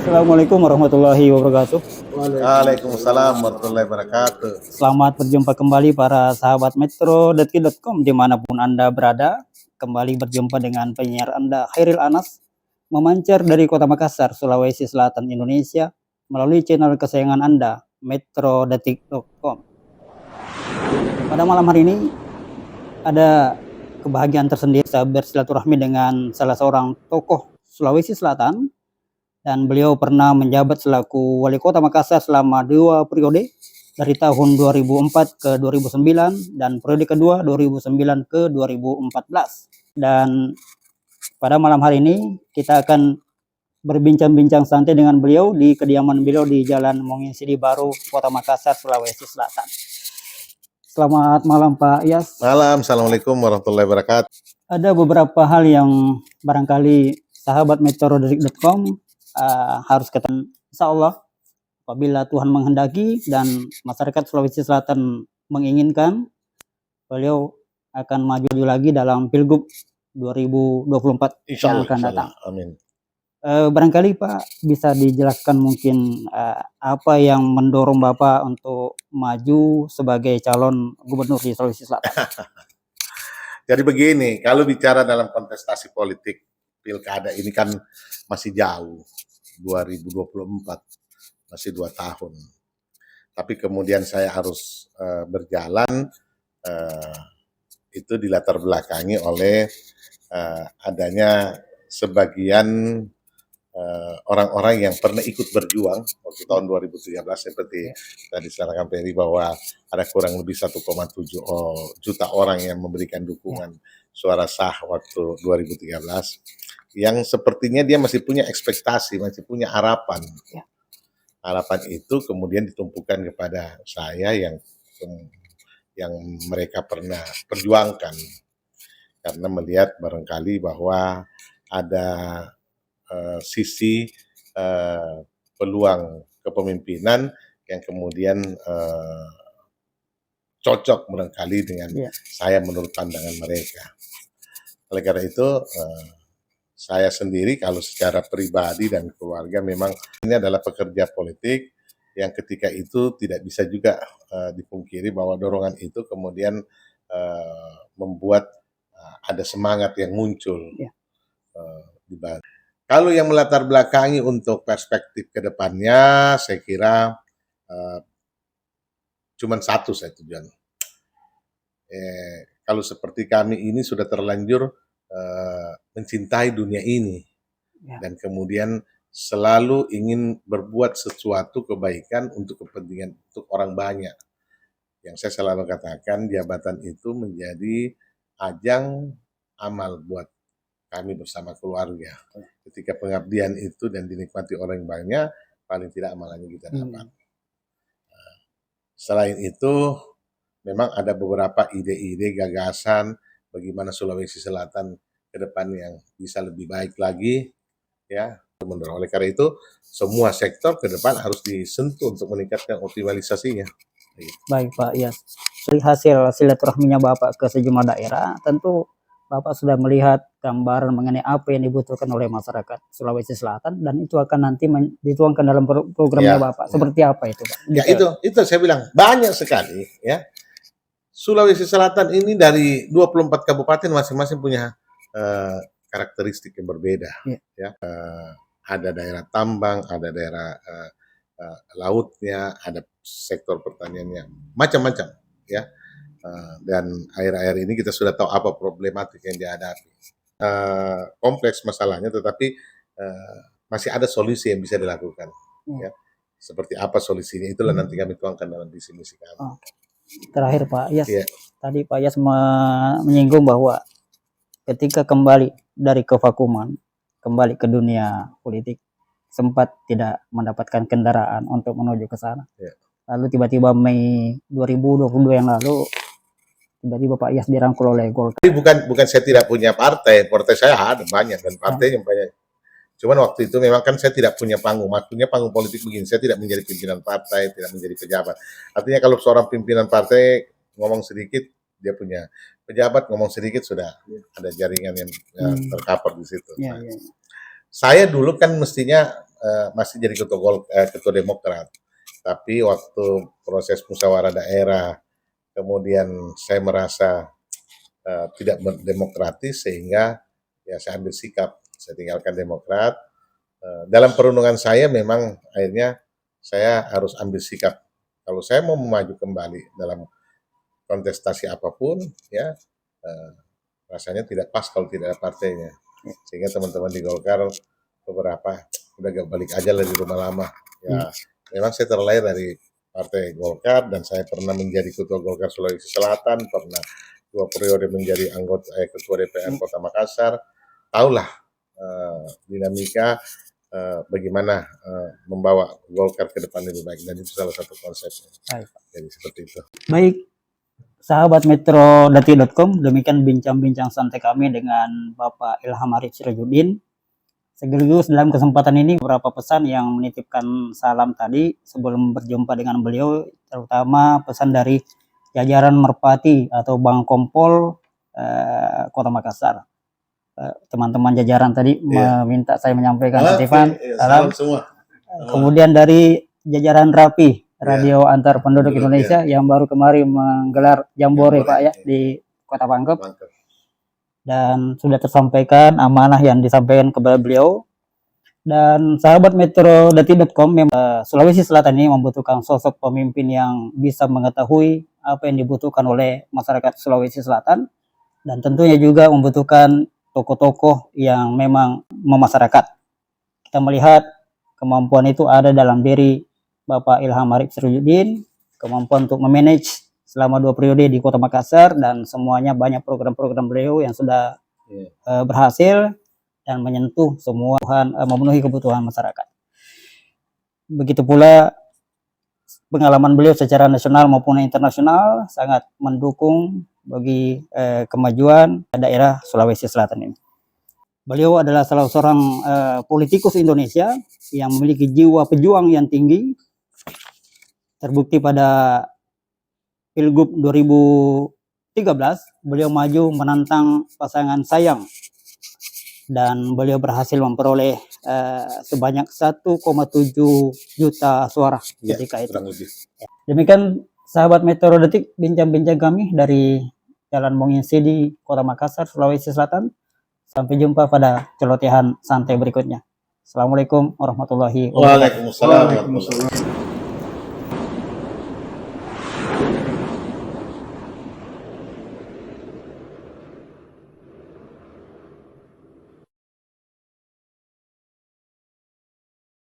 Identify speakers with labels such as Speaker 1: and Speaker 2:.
Speaker 1: Assalamualaikum warahmatullahi wabarakatuh.
Speaker 2: Waalaikumsalam warahmatullahi wabarakatuh.
Speaker 1: Selamat berjumpa kembali para sahabat Metro.com dimanapun Anda berada. Kembali berjumpa dengan penyiar Anda Khairil Anas, memancar dari Kota Makassar, Sulawesi Selatan, Indonesia, melalui channel kesayangan Anda, Metro.com. Pada malam hari ini ada kebahagiaan tersendiri saya bersilaturahmi dengan salah seorang tokoh Sulawesi Selatan, dan beliau pernah menjabat selaku Wali Kota Makassar selama 2 periode, dari tahun 2004 ke 2009 dan periode kedua 2009 ke 2014. Dan pada malam hari ini kita akan berbincang-bincang santai dengan beliau di kediaman beliau di Jalan Monginsidi Baru, Kota Makassar, Sulawesi Selatan. Selamat malam Pak Yas.
Speaker 2: Malam, assalamualaikum warahmatullahi wabarakatuh.
Speaker 1: Ada beberapa hal yang barangkali sahabat Metro.com harus ketahui. Insya Allah apabila Tuhan menghendaki dan masyarakat Sulawesi Selatan menginginkan, beliau akan maju lagi dalam Pilgub 2024 yang akan datang.
Speaker 2: Amin.
Speaker 1: Barangkali Pak bisa dijelaskan mungkin apa yang mendorong Bapak untuk maju sebagai calon gubernur di Sulawesi Selatan?
Speaker 2: Jadi begini, kalau bicara dalam kontestasi politik pilkada ini kan masih jauh, 2024, masih 2 tahun. Tapi kemudian saya harus berjalan, itu dilatar belakangi oleh adanya sebagian orang-orang yang pernah ikut berjuang waktu tahun 2013, seperti tadi disampaikan Peri bahwa ada kurang lebih 1,7 juta orang yang memberikan dukungan suara sah waktu 2013, yang sepertinya dia masih punya ekspektasi, masih punya harapan. Harapan itu kemudian ditumpukan kepada saya yang mereka pernah perjuangkan, karena melihat barangkali bahwa ada sisi peluang kepemimpinan yang kemudian cocok barangkali dengan saya menurut pandangan mereka. Oleh karena itu saya sendiri kalau secara pribadi dan keluarga memang ini adalah pekerja politik yang ketika itu tidak bisa juga dipungkiri bahwa dorongan itu kemudian membuat ada semangat yang muncul di bawah. Kalau yang melatar belakangi untuk perspektif ke depannya, saya kira cuma satu saya tujuan. Kalau seperti kami ini sudah terlanjur mencintai dunia ini, dan kemudian selalu ingin berbuat sesuatu kebaikan untuk kepentingan untuk orang banyak. Yang saya selalu katakan, jabatan itu menjadi ajang amal buat kami bersama keluarga. Ketika pengabdian itu dan dinikmati orang banyak, paling tidak amalannya kita dapat. Selain itu, memang ada beberapa ide-ide, gagasan bagaimana Sulawesi Selatan ke depan yang bisa lebih baik lagi, ya. Oleh karena itu, semua sektor ke depan harus disentuh untuk meningkatkan optimalisasinya.
Speaker 1: Baik Pak Yas, dari hasil silaturahminya Bapak ke sejumlah daerah, tentu Bapak sudah melihat gambaran mengenai apa yang dibutuhkan oleh masyarakat Sulawesi Selatan, dan itu akan nanti dituangkan dalam programnya Bapak. Seperti apa itu Pak?
Speaker 2: Ya itu saya bilang banyak sekali ya. Sulawesi Selatan ini dari 24 kabupaten masing-masing punya karakteristik yang berbeda. Ya. Ada daerah tambang, ada daerah lautnya, ada sektor pertaniannya, macam-macam ya. Dan akhir-akhir ini kita sudah tahu apa problematik yang dihadapi. Kompleks masalahnya, tetapi masih ada solusi yang bisa dilakukan. Ya. Seperti apa solusinya, itulah nanti kami tuangkan dalam visi misi kami.
Speaker 1: Terakhir Pak Yas, tadi Pak Yas menyinggung bahwa ketika kembali dari kevakuman, kembali ke dunia politik, sempat tidak mendapatkan kendaraan untuk menuju ke sana. Lalu tiba-tiba Mei 2022 yang lalu, tiba-tiba Pak Yas dirangkul oleh Golkar.
Speaker 2: Bukan saya tidak punya partai saya ada banyak, dan partai yang banyak. Cuman waktu itu memang kan saya tidak punya panggung, maksudnya panggung politik begini, saya tidak menjadi pimpinan partai, tidak menjadi pejabat. Artinya kalau seorang pimpinan partai ngomong sedikit, dia punya pejabat ngomong sedikit, sudah ada jaringan yang tercover di situ. Saya dulu kan mestinya masih jadi ketua Demokrat. Tapi waktu proses musyawarah daerah, kemudian saya merasa tidak demokratis, sehingga ya saya ambil sikap, saya tinggalkan Demokrat. Dalam perundungan saya memang akhirnya saya harus ambil sikap. Kalau saya mau maju kembali dalam kontestasi apapun, ya rasanya tidak pas kalau tidak ada partainya. Sehingga teman-teman di Golkar beberapa udah gak balik aja lah di rumah lama. Ya, memang saya terlahir dari Partai Golkar dan saya pernah menjadi ketua Golkar Sulawesi Selatan, pernah 2 periode menjadi anggota ketua DPR Kota Makassar. Tahulah dinamika bagaimana membawa Golkar ke depan lebih baik, dan itu salah satu konsepnya. Jadi seperti itu.
Speaker 1: Baik, sahabat Metro.com, demikian bincang-bincang santai kami dengan Bapak Ilham Arif Sirajuddin. Sekaligus dalam kesempatan ini beberapa pesan yang menitipkan salam tadi sebelum berjumpa dengan beliau, terutama pesan dari jajaran Merpati atau Bang Kompol Kota Makassar. Teman-teman jajaran tadi meminta saya menyampaikan titipan salam semua. Kemudian dari jajaran RAPI, Radio Antar Penduduk Indonesia, yang baru kemarin menggelar Jambore Pak ya di Kota Pangkep. Dan sudah tersampaikan amanah yang disampaikan kepada beliau. Dan sahabat Metro.com, Sulawesi Selatan ini membutuhkan sosok pemimpin yang bisa mengetahui apa yang dibutuhkan oleh masyarakat Sulawesi Selatan, dan tentunya juga membutuhkan tokoh-tokoh yang memang memasyarakat. Kita melihat kemampuan itu ada dalam diri Bapak Ilham Arif Sirajuddin, kemampuan untuk memanage selama 2 periode di Kota Makassar, dan semuanya banyak program-program beliau yang sudah berhasil dan menyentuh semua, memenuhi kebutuhan masyarakat. Begitu pula pengalaman beliau secara nasional maupun internasional sangat mendukung bagi kemajuan daerah Sulawesi Selatan ini. Beliau adalah salah seorang politikus Indonesia yang memiliki jiwa pejuang yang tinggi, terbukti pada Pilgub 2013, beliau maju menantang pasangan Sayang, dan beliau berhasil memperoleh sebanyak 1,7 juta suara ketika itu. Demikian sahabat Metro.detik, bincang-bincang kami dari Jalan Monginsi di Kota Makassar, Sulawesi Selatan. Sampai jumpa pada celotehan santai berikutnya. Assalamualaikum warahmatullahi wabarakatuh.
Speaker 2: Waalaikumsalam.